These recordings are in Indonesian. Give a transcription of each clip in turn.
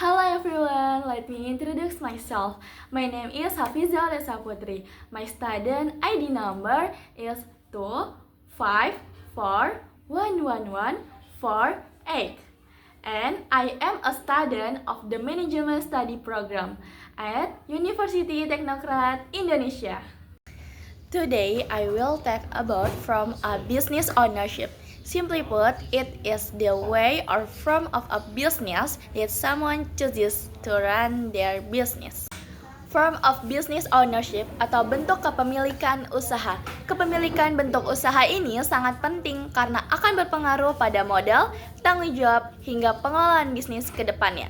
Hello everyone, let me introduce myself. My name is Hafiza Reza Putri. My student ID number is 2541148. And I am a student of the Management Study Program at University Technocrat Indonesia. Today, I will talk about from a business ownership. Simply put, it is the way or form of a business that someone chooses to run their business. Form of business ownership atau bentuk kepemilikan usaha. Kepemilikan bentuk usaha ini sangat penting karena akan berpengaruh pada modal, tanggung jawab, hingga pengelolaan bisnis ke depannya.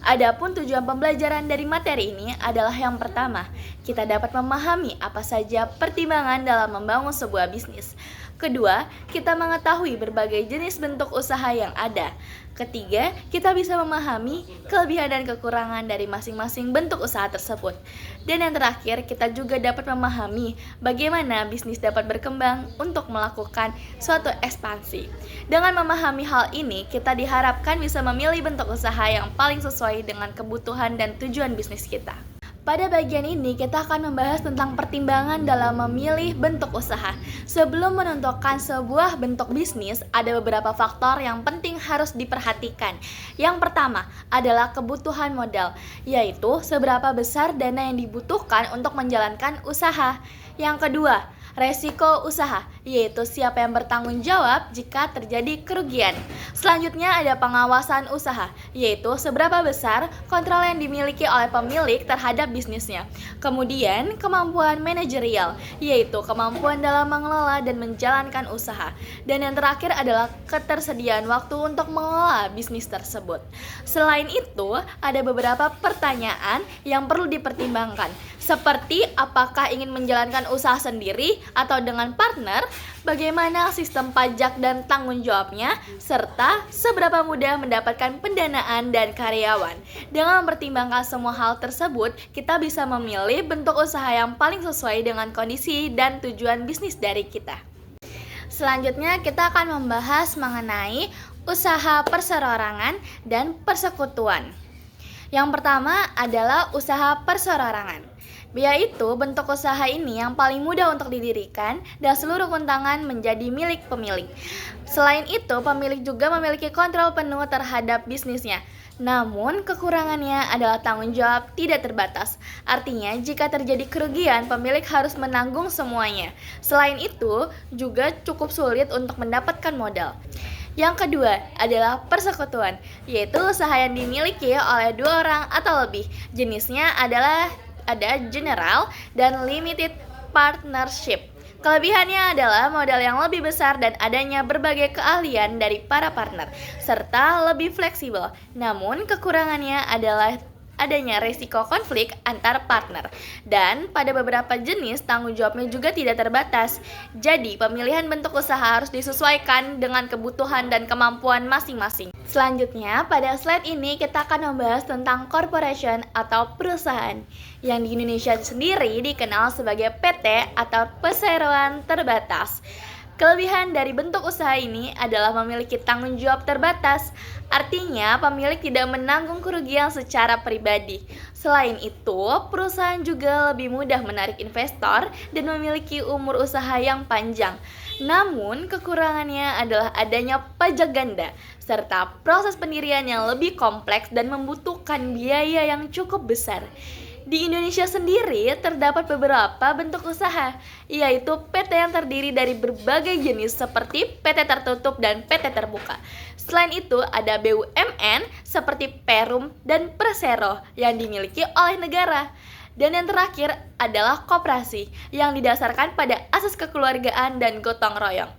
Adapun tujuan pembelajaran dari materi ini adalah yang pertama, kita dapat memahami apa saja pertimbangan dalam membangun sebuah bisnis. Kedua, kita mengetahui berbagai jenis bentuk usaha yang ada. Ketiga, kita bisa memahami kelebihan dan kekurangan dari masing-masing bentuk usaha tersebut. Dan yang terakhir, kita juga dapat memahami bagaimana bisnis dapat berkembang untuk melakukan suatu ekspansi. Dengan memahami hal ini, kita diharapkan bisa memilih bentuk usaha yang paling sesuai dengan kebutuhan dan tujuan bisnis kita. Pada bagian ini kita akan membahas tentang pertimbangan dalam memilih bentuk usaha. Sebelum menentukan sebuah bentuk bisnis, ada beberapa faktor yang penting harus diperhatikan. Yang pertama adalah kebutuhan modal, yaitu seberapa besar dana yang dibutuhkan untuk menjalankan usaha. Yang kedua, resiko usaha, yaitu siapa yang bertanggung jawab jika terjadi kerugian. Selanjutnya ada pengawasan usaha, yaitu seberapa besar kontrol yang dimiliki oleh pemilik terhadap bisnisnya. Kemudian kemampuan manajerial, yaitu kemampuan dalam mengelola dan menjalankan usaha. Dan yang terakhir adalah ketersediaan waktu untuk mengelola bisnis tersebut. Selain itu, ada beberapa pertanyaan yang perlu dipertimbangkan, seperti apakah ingin menjalankan usaha sendiri atau dengan partner, bagaimana sistem pajak dan tanggung jawabnya, serta seberapa mudah mendapatkan pendanaan dan karyawan. Dengan mempertimbangkan semua hal tersebut, kita bisa memilih bentuk usaha yang paling sesuai dengan kondisi dan tujuan bisnis dari kita. Selanjutnya kita akan membahas mengenai usaha perseorangan dan persekutuan. Yang pertama adalah usaha perseorangan, yaitu bentuk usaha ini yang paling mudah untuk didirikan dan seluruh keuntungan menjadi milik pemilik. Selain itu, pemilik juga memiliki kontrol penuh terhadap bisnisnya. Namun, kekurangannya adalah tanggung jawab tidak terbatas. Artinya, jika terjadi kerugian, pemilik harus menanggung semuanya. Selain itu, juga cukup sulit untuk mendapatkan modal. Yang kedua adalah persekutuan, yaitu usaha yang dimiliki oleh 2 orang atau lebih. Jenisnya adalah ada general dan limited partnership. Kelebihannya adalah modal yang lebih besar dan adanya berbagai keahlian dari para partner, serta lebih fleksibel. Namun kekurangannya adalah adanya resiko konflik antar partner. Dan pada beberapa jenis tanggung jawabnya juga tidak terbatas. Jadi pemilihan bentuk usaha harus disesuaikan dengan kebutuhan dan kemampuan masing-masing. Selanjutnya, pada slide ini kita akan membahas tentang corporation atau perusahaan yang di Indonesia sendiri dikenal sebagai PT atau perseroan terbatas. Kelebihan dari bentuk usaha ini adalah memiliki tanggung jawab terbatas, artinya pemilik tidak menanggung kerugian secara pribadi. Selain itu, perusahaan juga lebih mudah menarik investor dan memiliki umur usaha yang panjang. Namun, kekurangannya adalah adanya pajak ganda, serta proses pendirian yang lebih kompleks dan membutuhkan biaya yang cukup besar. Di Indonesia sendiri terdapat beberapa bentuk usaha, yaitu PT yang terdiri dari berbagai jenis seperti PT tertutup dan PT terbuka. Selain itu ada BUMN seperti Perum dan Persero yang dimiliki oleh negara. Dan yang terakhir adalah koperasi yang didasarkan pada asas kekeluargaan dan gotong royong.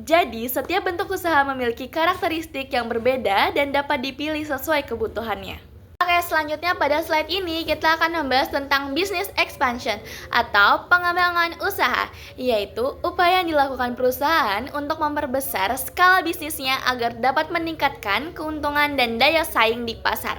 Jadi setiap bentuk usaha memiliki karakteristik yang berbeda dan dapat dipilih sesuai kebutuhannya. Oke, selanjutnya pada slide ini kita akan membahas tentang business expansion atau pengembangan usaha, yaitu upaya yang dilakukan perusahaan untuk memperbesar skala bisnisnya agar dapat meningkatkan keuntungan dan daya saing di pasar.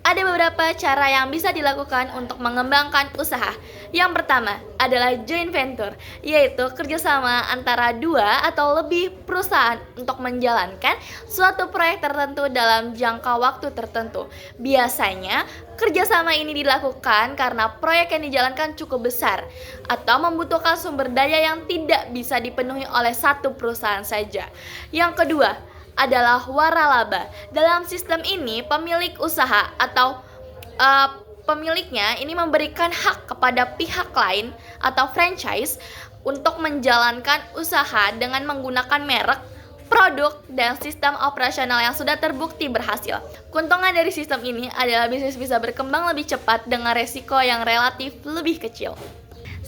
Ada beberapa cara yang bisa dilakukan untuk mengembangkan usaha. Yang pertama adalah joint venture, yaitu kerjasama antara dua atau lebih perusahaan untuk menjalankan suatu proyek tertentu dalam jangka waktu tertentu. Biasanya, kerjasama ini dilakukan karena proyek yang dijalankan cukup besar atau membutuhkan sumber daya yang tidak bisa dipenuhi oleh satu perusahaan saja. Yang kedua adalah waralaba. Dalam sistem ini, pemilik usaha atau pemiliknya ini memberikan hak kepada pihak lain atau franchise untuk menjalankan usaha dengan menggunakan merek, produk, dan sistem operasional yang sudah terbukti berhasil. Keuntungan dari sistem ini adalah bisnis bisa berkembang lebih cepat dengan resiko yang relatif lebih kecil.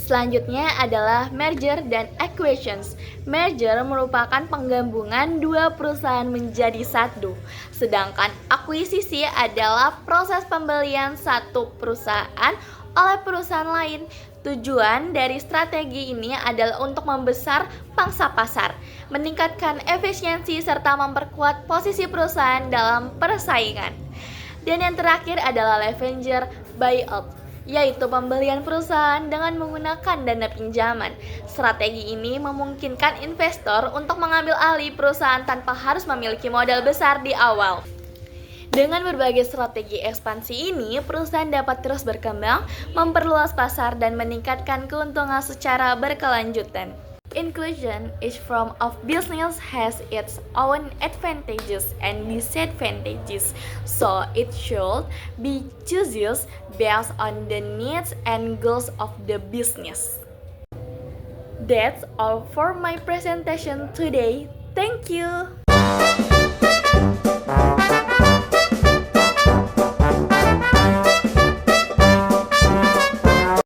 Selanjutnya adalah merger dan acquisitions. Merger merupakan penggabungan dua perusahaan menjadi satu, sedangkan akuisisi adalah proses pembelian satu perusahaan oleh perusahaan lain. Tujuan dari strategi ini adalah untuk membesar pangsa pasar, meningkatkan efisiensi serta memperkuat posisi perusahaan dalam persaingan. Dan yang terakhir adalah leverage buyout, yaitu pembelian perusahaan dengan menggunakan dana pinjaman. Strategi ini memungkinkan investor untuk mengambil alih perusahaan tanpa harus memiliki modal besar di awal. Dengan berbagai strategi ekspansi ini, perusahaan dapat terus berkembang, memperluas pasar, dan meningkatkan keuntungan secara berkelanjutan. Inclusion each form of business has its own advantages and disadvantages, so it should be chosen based on the needs and goals of the business. That's all for my presentation today. Thank you.